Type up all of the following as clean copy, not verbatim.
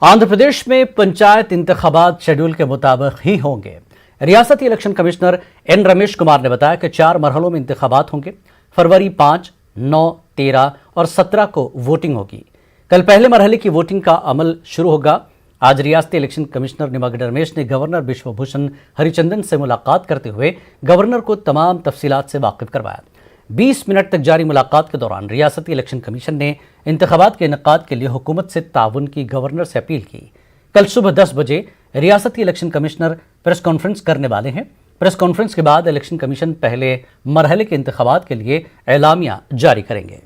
आंध्र प्रदेश में पंचायत इंतखाबात शेड्यूल के मुताबिक ही होंगे। रियासती election commissioner N Ramesh Kumar ने बताया कि 4 मरहलों में इंतखाबात होंगे। फरवरी 5, 9, 13 और 17 को वोटिंग होगी। कल पहले मरहले की वोटिंग का अमल शुरू होगा। आज रियासती इलेक्शन कमिश्नर निमगढ़ रमेश ने गवर्नर बिश्वभूषण हरिचंदन से मुलाकात करते हुए गवर्नर को तमाम तफसीलात से वाकिफ करवाया। 20 मिनट तक जारी मुलाकात के दौरान रियासती इलेक्शन कमीशन ने इंतखाबात के इनेकाद के लिए हुकूमत से ताउन की गवर्नर से अपील की। कल सुबह 10 बजे रियासती इलेक्शन कमिश्नर प्रेस कॉन्फ्रेंस करने वाले हैं। प्रेस कॉन्फ्रेंस के बाद इलेक्शन कमीशन पहले मरहले के इंतखाबात के लिए एलामिया जारी करेंगे।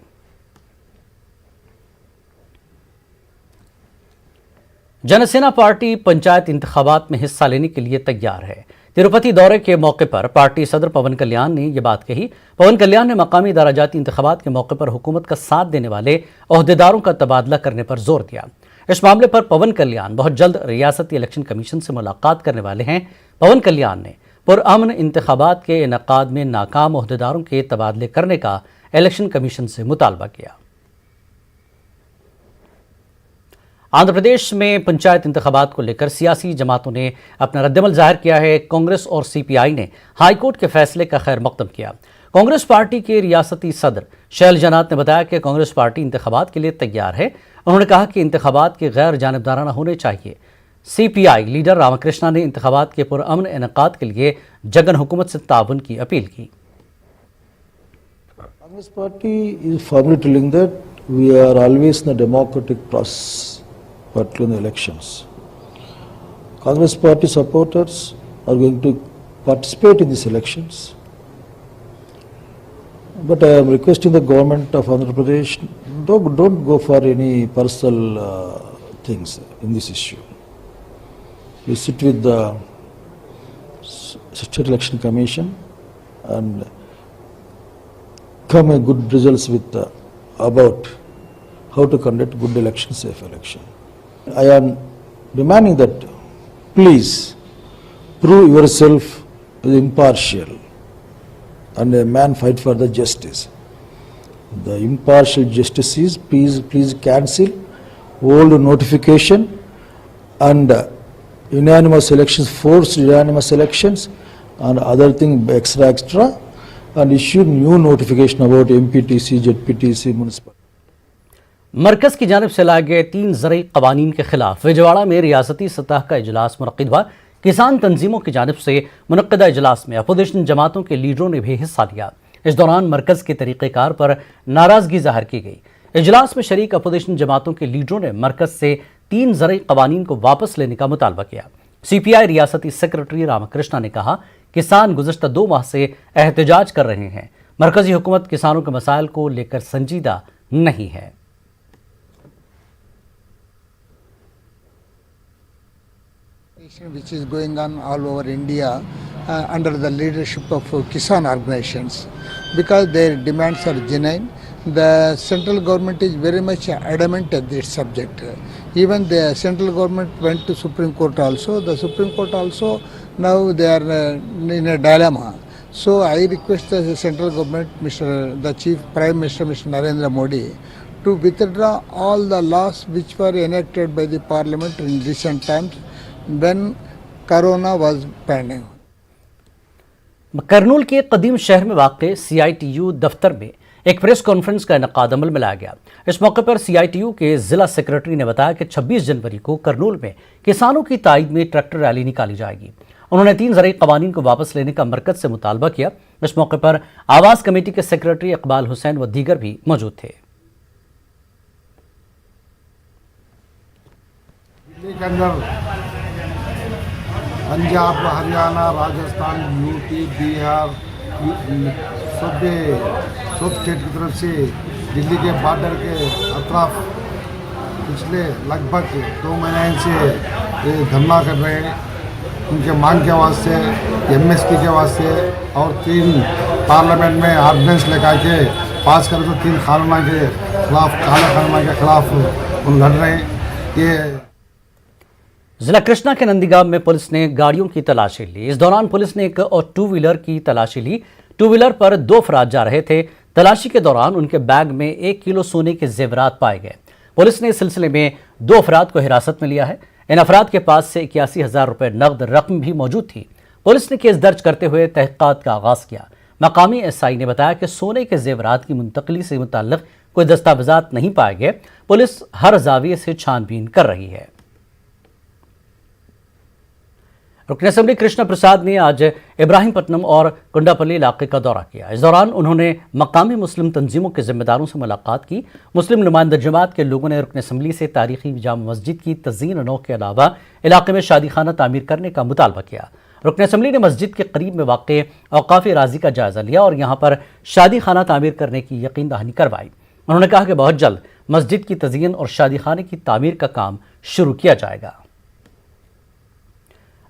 जनसेना पार्टी पंचायत इंतखाबात में हिस्सा लेने के लिए तैयार है। तिरुपति दौरे के मौके पर पार्टी सदर पवन कल्याण ने यह बात कही। पवन कल्याण ने मकामी दराजाती इंतखाबात के मौके पर हुकूमत का साथ देने वाले ओहदेदारों का तबादला करने पर जोर दिया। इस मामले पर पवन कल्याण बहुत जल्द रियासती इलेक्शन कमीशन से मुलाकात करने वाले हैं। पवन कल्याण ने पुरअमन इंतखाबात के इनेकाद में नाकाम ओहदेदारों के तबादले करने का इलेक्शन कमीशन से मुतालबा किया। आंध्र प्रदेश में पंचायत इंतखाबात को लेकर सियासी जमातों ने अपना रद्दमल जाहिर किया है। कांग्रेस और सीपीआई ने हाईकोर्ट के फैसले का खैर मकदम किया। कांग्रेस पार्टी के रियासती सदर शैलजानात ने बताया कि कांग्रेस पार्टी इंतखाबात के लिए तैयार है। उन्होंने कहा कि इंतखाबात के गैर जानिबदाराना होने चाहिए। सीपीआई लीडर रामकृष्णा ने इंतखाबात के पुरअमन इनेकाद के लिए जगन हुकूमत से ताउन की अपील की। Congress party is formally telling that we are always in the democratic process, particularly in the elections. Congress party supporters are going to participate in these elections. But I am requesting the government of Andhra Pradesh, don't go for any personal things in this issue. You sit with the State Election Commission and come a good results with about how to conduct good election, safe election. I am demanding that please prove yourself impartial and a man fight for the justice. The impartial justice is please cancel old notification and unanimous elections, forced unanimous elections and other thing extra and issue new notification about MPTC, ZPTC, municipal. मरकज की जानिब से लाए गए 3 ज़रई क़वानीन के खिलाफ विजयवाड़ा में रियासती सतह का इजलास मुनक़्क़िद हुआ। किसान तंजीमों की जानिब से मुनक़्क़िदा इजलास में अपोजिशन जमातों के लीडरों ने भी हिस्सा लिया। इस दौरान मरकज़ के तरीक़ेकार पर नाराज़गी ज़ाहिर की गई। इजलास में शरीक अपोजिशन जमातों के लीडरों ने मरकज़ से 3 ज़रई क़वानीन को वापस लेने का मुतालबा किया। सीपीआई रियासती सेक्रेटरी रामकृष्णा ने कहा, किसान गुज़श्ता 2 माह से एहतजाज कर रहे हैं। मरकज़ी हुकूमत किसानों के मसाइल को लेकर संजीदा नहीं है। Which is going on all over India under the leadership of Kisan organizations, because their demands are genuine. The central government is very much adamant at this subject. Even the central government went to Supreme Court also. The Supreme Court also now they are in a dilemma. So I request the central government, the Chief Prime Minister, Mr. Narendra Modi, to withdraw all the laws which were enacted by the Parliament in recent times when Corona was pending. Kurnool के कदीम शहर में वाक़े CITU दफ्तर में एक press conference का इनेकाद अमल में लाया गया। इस मौके पर CITU के जिला सेक्रेटरी ने बताया कि 26 जनवरी को करनूल में किसानों की ताईद में ट्रैक्टर रैली निकाली जाएगी। उन्होंने 3 ज़रई क़वानीन को वापस लेने का मरकज़ से मुतालबा किया। इस मौके पर आवाज़ कमेटी के सेक्रेटरी इकबाल हुसैन व दीगर भी मौजूद थे। पंजाब, हरियाणा, राजस्थान, यूपी, बिहार सब स्टेट की तरफ से दिल्ली के बॉर्डर के अतराफ पिछले लगभग 2 महीने से धरना कर रहे हैं। उनके मांग के वास्ते, MSP के वास्ते और 3 पार्लियामेंट में ऑर्डिनेंस लेकर के पास कर तो 3 कानूनों के खिलाफ, काले कानूनों के खिलाफ उन लड़ रहे हैं। ये जिला कृष्णा के नंदीगांव में पुलिस ने गाड़ियों की तलाशी ली। इस दौरान पुलिस ने एक और 2 व्हीलर की तलाशी ली। 2 व्हीलर पर 2 अफराद जा रहे थे। तलाशी के दौरान उनके बैग में 1 किलो सोने के जेवरात पाए गए। पुलिस ने इस सिलसिले में 2 अफराद को हिरासत में लिया है। इन अफराद के पास से 81,000 रुपए नकद रकम भी मौजूद थी। पुलिस ने केस दर्ज करते हुए तहकीकात का आगाज किया। मकामी एसआई ने बताया कि सोने के जेवरात की मुंतकली से मुताल्लिक कोई दस्तावेजात नहीं पाए गए। पुलिस हर जाविये से छानबीन कर रही है। रुकन असेंबली कृष्णा प्रसाद ने आज इब्राहिमपट्टनम और कुंडापल्ली इलाके का दौरा किया। इस दौरान उन्होंने मकामी मुस्लिम तंजीमों के जिम्मेदारों से मुलाकात की। मुस्लिम नुमाइंदा जमात के लोगों ने रुकन असेंबली से तारीखी जामा मस्जिद की तज़ीन नौ के अलावा इलाके में शादी खाना तामीर करने का मुतालबा किया। रुकन असेंबली ने मस्जिद के करीब में वाक़े औक़ाफ़ी राजी का जायजा लिया और यहाँ पर शादी खाना तामीर करने की यकीन दहानी करवाई। उन्होंने कहा कि बहुत जल्द मस्जिद की तज़ीन और शादी खाने की तामीर का काम शुरू किया जाएगा।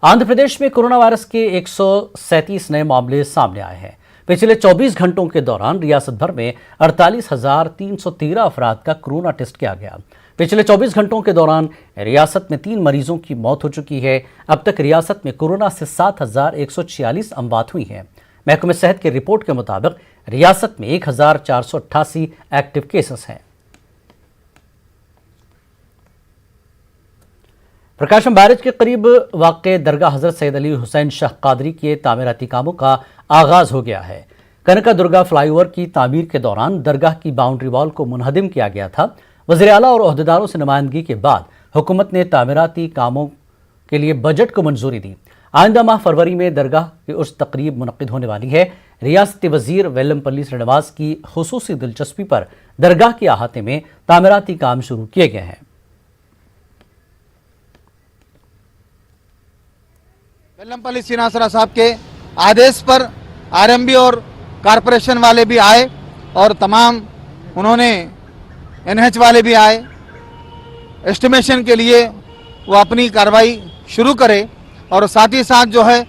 आंध्र प्रदेश में कोरोना वायरस के 137 नए मामले सामने आए हैं। पिछले 24 घंटों के दौरान रियासत भर में 48,313 अफराद का कोरोना टेस्ट किया गया। पिछले 24 घंटों के दौरान रियासत में 3 मरीजों की मौत हो चुकी है। अब तक रियासत में कोरोना से 7,146 अमवात हुई हैं। महकमे सेहत की रिपोर्ट के मुताबिक रियासत में 1,488 एक्टिव केसेस हैं। प्रकाशम बैरेज के करीब वाक़े दरगाह हज़रत सैयद अली हुसैन शाह कादरी के तामीराती कामों का आगाज हो गया है। कनका दुर्गा फ्लाईओवर की तामीर के दौरान दरगाह की बाउंड्री वॉल को मुनहदिम किया गया था। वज़ीर आला और ओहदेदारों से नुमाइंदगी के बाद हुकूमत ने तामीराती कामों के लिए बजट को मंजूरी दी। आइंदा माह फरवरी में दरगाह की उर्स तकरीब मुनक़िद होने वाली है। रियासती वज़ीर वेलमपल्ली श्रीनिवास की खुसूसी दिलचस्पी पर दरगाह के अहाते में तामीराती काम शुरू किए गए हैं। वेलमपल्ली श्रीनिवासराव साहब के आदेश पर आरएमबी और कारपोरेशन वाले भी आए और तमाम उन्होंने एनएच वाले भी आए। एस्टिमेशन के लिए वो अपनी कार्रवाई शुरू करे और साथ ही साथ जो है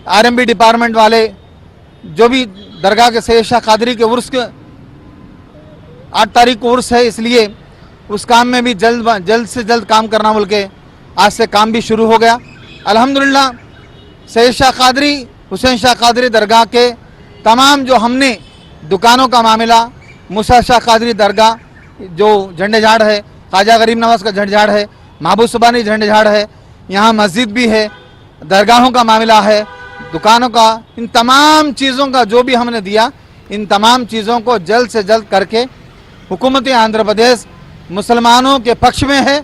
आरएमबी डिपार्टमेंट वाले जो भी दरगाह के सैयद शाह कादरी के उर्स के 8 तारीख को उर्स है, इसलिए उस काम में भी जल्द से जल्द काम करना बोल के आज से काम भी शुरू हो गया। अल्हम्दुलिल्लाह सैयद शाह कादरी हुसैन शाह कादरी दरगाह के तमाम जो हमने दुकानों का मामला, मूसा शाह कादरी दरगाह जो झंडे झाड़ है, ख्वाजा गरीब नवाज का झंडे झाड़ है, महबूब सुबानी झंडे झाड़ है, यहाँ मस्जिद भी है, दरगाहों का मामला है, दुकानों का, इन तमाम चीज़ों का जो भी हमने दिया, इन तमाम चीज़ों को जल्द से जल्द करके हुकूमत आंध्र प्रदेश मुसलमानों के पक्ष में है।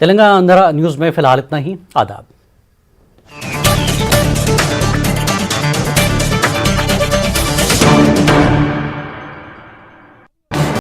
तेलंगाना आंध्रा न्यूज़ में फिलहाल इतना ही। आदाब।